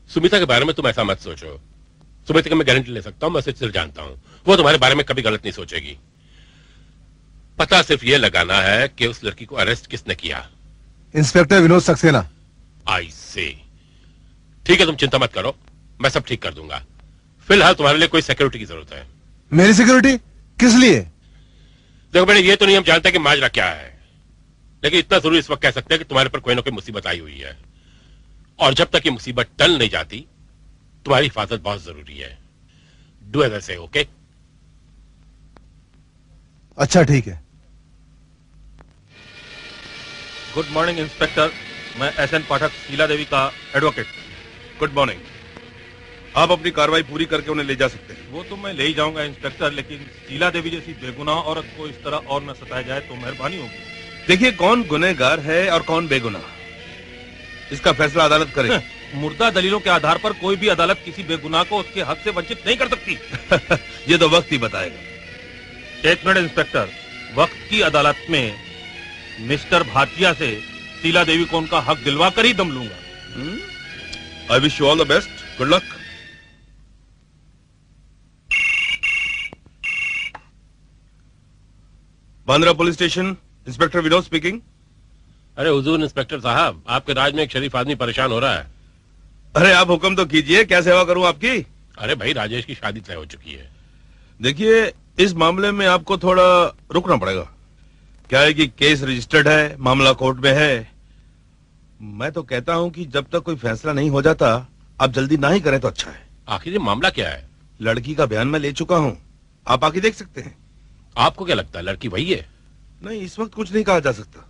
सुमिता के बारे में तुम ऐसा मत सोचो। सुमिता की मैं गारंटी ले सकता हूं, मैं उसे सिर्फ जानता हूं, वो तुम्हारे बारे में कभी गलत नहीं सोचेगी। पता सिर्फ ये लगाना है कि उस लड़की को अरेस्ट किसने किया। इंस्पेक्टर विनोद सक्सेना। आई सी। ठीक है, तुम चिंता मत करो, मैं सब ठीक कर दूंगा। फिलहाल तुम्हारे लिए कोई सिक्योरिटी की जरूरत है। मेरी सिक्योरिटी? किस लिए? देखो बेटे, ये तो नहीं हम जानते कि माजरा क्या है, लेकिन इतना जरूर इस वक्त कह सकते हैं कि तुम्हारे पर कोई ना कोई मुसीबत आई हुई है, और जब तक ये मुसीबत टल नहीं जाती तुम्हारी हिफाजत बहुत जरूरी है। डू एज आई से, ओके? अच्छा ठीक है। गुड मॉर्निंग इंस्पेक्टर, मैं एसएन पाठक, शीला देवी का एडवोकेट। Good morning. आप अपनी कार्रवाई पूरी करके उन्हें ले जा सकते हैं। वो तो मैं ले ही जाऊंगा इंस्पेक्टर, लेकिन शीला देवी जैसी बेगुनाह औरत को इस तरह और न सताया जाए तो मेहरबानी होगी। देखिए, कौन गुनहगार है और कौन बेगुनाह, इसका फैसला अदालत करे। मुर्दा दलीलों के आधार पर कोई भी अदालत किसी बेगुनाह को उसके हक से वंचित नहीं कर सकती। ये तो वक्त ही बताएगा। एक मिनट इंस्पेक्टर, वक्त की अदालत में मिस्टर भाटिया से शीला देवी को उनका हक दिलवा कर ही दम लूंगा। I wish you all the best. Good luck. Bandra police station, inspector Vinod speaking. अरे हुजूर इंस्पेक्टर साहब, आपके राज में एक शरीफ आदमी परेशान हो रहा है। अरे आप हुक्म तो कीजिए, क्या सेवा करूं आपकी? अरे भाई, राजेश की शादी तय हो चुकी है। देखिए, इस मामले में आपको थोड़ा रुकना पड़ेगा। क्या है कि केस रजिस्टर्ड है, मामला कोर्ट में है। मैं तो कहता हूं कि जब तक कोई फैसला नहीं हो जाता आप जल्दी ना ही करें तो अच्छा है। आखिर ये मामला क्या है? लड़की का बयान मैं ले चुका हूं, आप आके देख सकते हैं। आपको क्या लगता है लड़की वही है? नहीं, इस वक्त कुछ नहीं कहा जा सकता।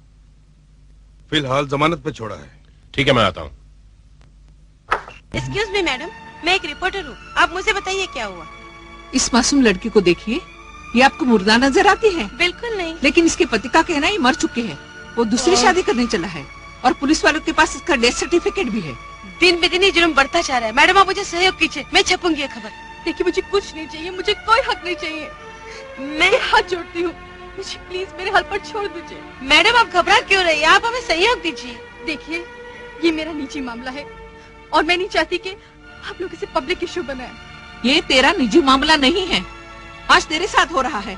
फिलहाल जमानत पे छोड़ा है। ठीक है, मैं आता हूँ। एक्सक्यूज मी मैडम, मैं एक रिपोर्टर हूँ, आप मुझे बताइए क्या हुआ। इस मासूम लड़की को देखिए, ये आपको मुर्दा नजर आती है? बिल्कुल नहीं। लेकिन इसके पति का कहना है ये मर चुके हैं, वो दूसरी शादी करने चला है, और पुलिस वालों के पास इसका डेथ सर्टिफिकेट भी है। दिन ब दिन ये जुर्म बढ़ता जा रहा है। मैडम आप मुझे सहयोग कीजिए, मैं छपूंगी ये खबर। देखिए, मुझे कुछ नहीं चाहिए, मुझे कोई हक नहीं चाहिए। मैं हाथ जोड़ती हूँ, मुझे प्लीज मेरे हाल पर छोड़ दीजिए। मैडम आप घबरा क्यों रही है, आप हमें सहयोग दीजिए। देखिए, ये मेरा निजी मामला है और मैं नहीं चाहती कि आप लोग इसे पब्लिक इशू बनाएं। ये तेरा निजी मामला नहीं है। आज तेरे साथ हो रहा है,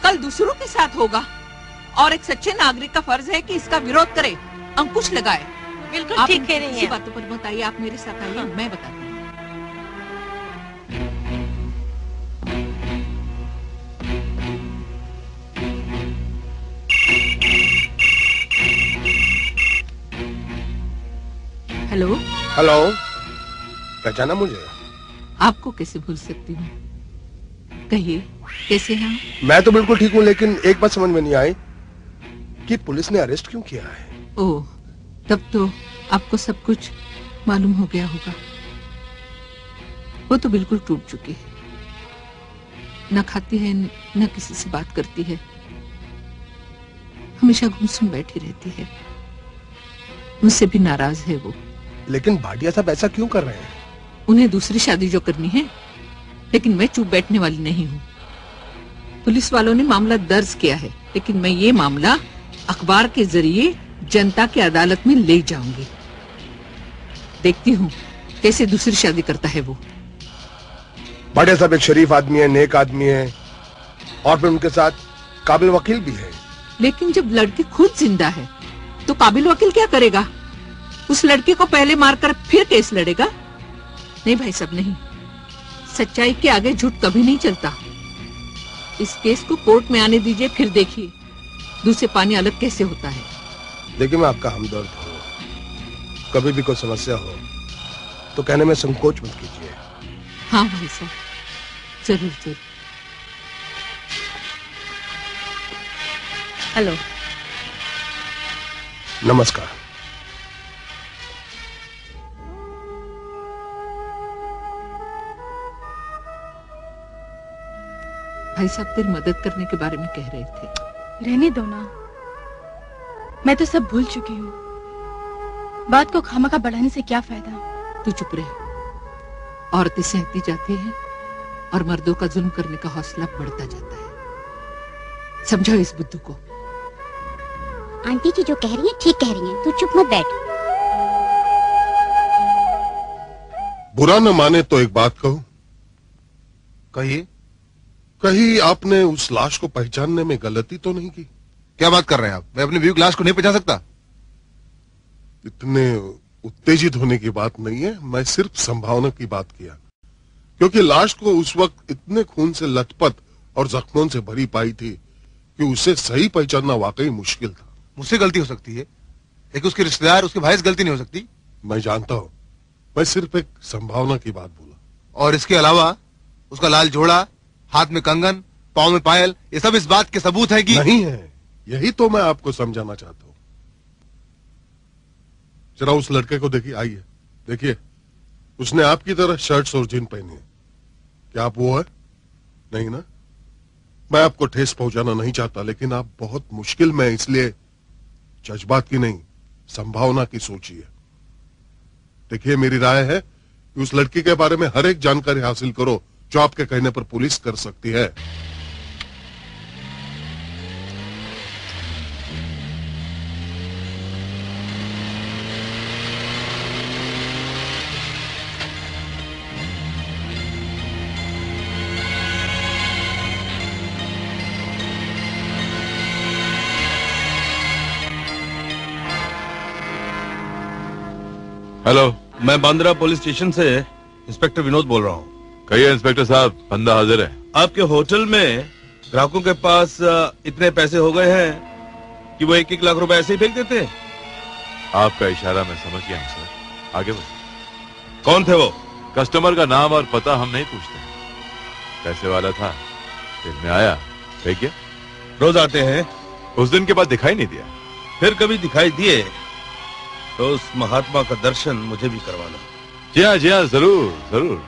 कल दूसरों के साथ होगा, और एक सच्चे नागरिक का फर्ज है कि इसका विरोध करे, अंकुश लगाए। बिल्कुल ठीक कह रही हैं। बातों पर बताइए, आप मेरे साथ आइए, मैं बताती हूँ। हेलो। हेलो, पहचाना मुझे? आपको कैसे भूल सकती हूँ? कहिए, कैसे हैं? मैं तो बिल्कुल ठीक हूँ, लेकिन एक बात समझ में नहीं आई कि पुलिस ने अरेस्ट क्यों किया है। ओह, तब तो आपको सब कुछ मालूम हो गया होगा। वो तो बिल्कुल टूट चुकी है, न खाती है न किसी से बात करती है, हमेशा गुमसुम बैठी रहती है। मुझसे भी नाराज है वो। लेकिन भाटिया साहब ऐसा क्यों कर रहे हैं? उन्हें दूसरी शादी जो करनी है, लेकिन मैं चुप बैठने वाली नहीं हूँ। पुलिस वालों ने मामला दर्ज किया है, लेकिन मैं ये मामला अखबार के जरिए जनता की अदालत में ले जाऊंगी। देखती हूँ कैसे दूसरी शादी करता है वो। भाटिया साहब एक शरीफ आदमी है, नेक आदमी है, और फिर उनके साथ काबिल वकील भी है। लेकिन जब लड़की खुद जिंदा है तो काबिल वकील क्या करेगा? उस लड़की को पहले मारकर फिर केस लड़ेगा? नहीं भाई साहब, नहीं। सच्चाई के आगे झूठ कभी नहीं चलता। इस केस को कोर्ट में आने दीजिए, फिर देखिए दूध से पानी अलग कैसे होता है। देखिए, मैं आपका हमदर्द हूँ, कभी भी कोई समस्या हो तो कहने में संकोच मत कीजिए। हाँ भाई साहब, जरूर जरूर। हेलो। नमस्कार। भाई साहब तेरी मदद करने के बारे में कह रहे थे। रहने दो ना, मैं तो सब भूल चुकी हूँ। बात को खामखा बढ़ाने से क्या फायदा। तू चुप रहे। औरतें सहती जाती हैं और मर्दों का जुल्म करने का हौसला बढ़ता जाता है। समझाओ इस बुद्धू को। आंटी जी जो कह रही है ठीक कह रही है, तू चुप मत बैठ। बुरा न माने तो एक बात कहूं। कहिए। कहीं आपने उस लाश को पहचानने में गलती तो नहीं की? क्या बात कर रहे हैं आप? मैं अपनी बीवी की लाश को नहीं पहचान सकता। इतने उत्तेजित होने की बात नहीं है, मैं सिर्फ संभावना की बात किया, क्योंकि लाश को उस वक्त इतने खून से लथपथ और जख्मों से भरी पाई थी कि उसे सही पहचानना वाकई मुश्किल था। मुझसे गलती हो सकती है, लेकिन उसके रिश्तेदार, उसके भाई से गलती नहीं हो सकती। मैं जानता हूं, मैं सिर्फ एक संभावना की बात बोला। और इसके अलावा उसका लाल जोड़ा, हाथ में कंगन, पांव में पायल, ये सब इस बात के सबूत है कि नहीं है। यही तो मैं आपको समझाना चाहता हूं। जरा उस लड़के को देखिए, आइए देखिए, उसने आपकी तरह शर्ट्स और जीन पहनी है। क्या आप वो है? नहीं ना? मैं आपको ठेस पहुंचाना नहीं चाहता, लेकिन आप बहुत मुश्किल में, इसलिए जज्बात की नहीं, संभावना की सोचिए। देखिए, मेरी राय है कि उस लड़की के बारे में हर एक जानकारी हासिल करो जो आपके कहने पर पुलिस कर सकती है। हेलो, मैं बांद्रा पुलिस स्टेशन से इंस्पेक्टर विनोद बोल रहा हूँ। कहिए इंस्पेक्टर साहब, बंदा हाजिर है। आपके होटल में ग्राहकों के पास इतने पैसे हो गए हैं कि वो 1-1 लाख रुपए ऐसे ही फेंक देते हैं। आपका इशारा मैं समझ गया हूँ सर, आगे बढ़िए। कौन थे वो? कस्टमर का नाम और पता हम नहीं पूछते। पैसे वाला था, दिन में आया, फेंक गया। रोज आते हैं? उस दिन के बाद दिखाई नहीं दिया। फिर कभी दिखाई दिए तो उस महात्मा का दर्शन मुझे भी करवाना। जी हाँ, जरूर जरूर।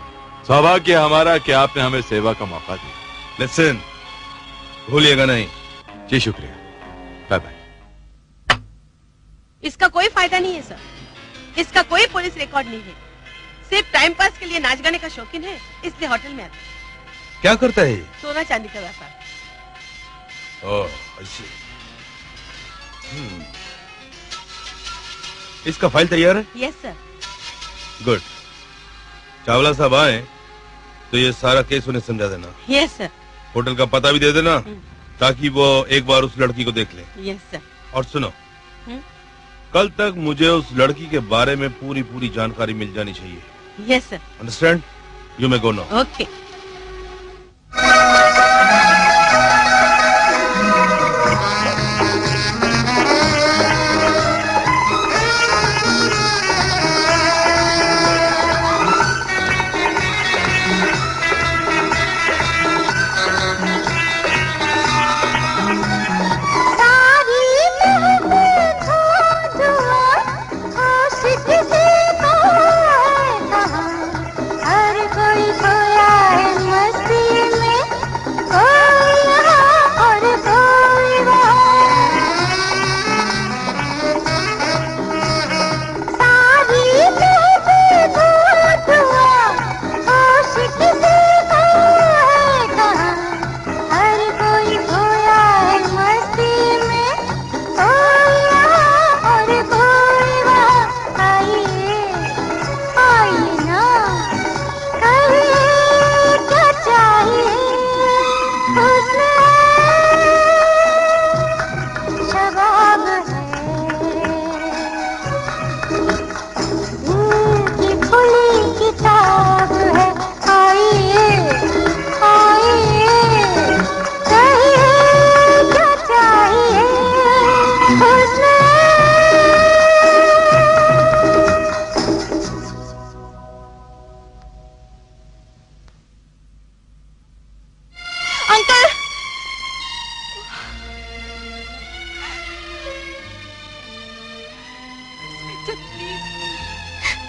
सौभाग्य हमारा कि आपने हमें सेवा का मौका दिया। लिसन, भूलिएगा नहीं। जी शुक्रिया, बाय बाय। इसका कोई फायदा नहीं है सर, इसका कोई पुलिस रिकॉर्ड नहीं है। सिर्फ टाइम पास के लिए नाच गाने का शौकीन है, इसलिए होटल में आता है। क्या करता है? सोना चांदी का व्यापार। ओह, ऐसे। इसका फाइल तैयार है? Yes sir. गुड। चावला साहब आए तो ये सारा केस उन्हें समझा देना। Yes sir. होटल का पता भी दे देना ताकि वो एक बार उस लड़की को देख ले। Yes sir. और सुनो, कल तक मुझे उस लड़की के बारे में पूरी जानकारी मिल जानी चाहिए। Yes sir. Understand? You may go now. Okay.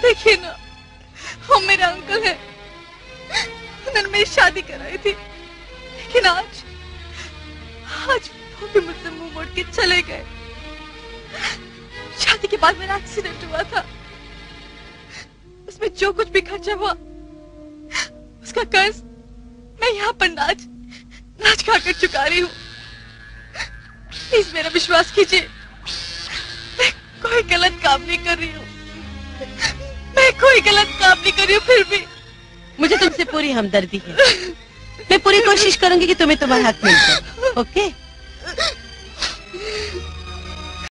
देखिए ना, वो मेरा अंकल है। उन्होंने मेरी शादी कराई थी, लेकिन आज वो भी मुझसे मुंह मोड़ के चले गए। शादी के बाद मेरा एक्सीडेंट हुआ था, उसमें जो कुछ भी खर्चा हुआ उसका कर्ज मैं यहाँ पर नाच खाकर चुका रही हूँ। प्लीज मेरा विश्वास कीजिए, मैं कोई गलत काम नहीं कर रही हूँ। मैं कोई गलत काम नहीं करी हूँ, फिर भी मुझे तुमसे पूरी हमदर्दी है। मैं पूरी कोशिश करूंगी कि तुम्हें तुम्हारा हक मिल जाए। ओके?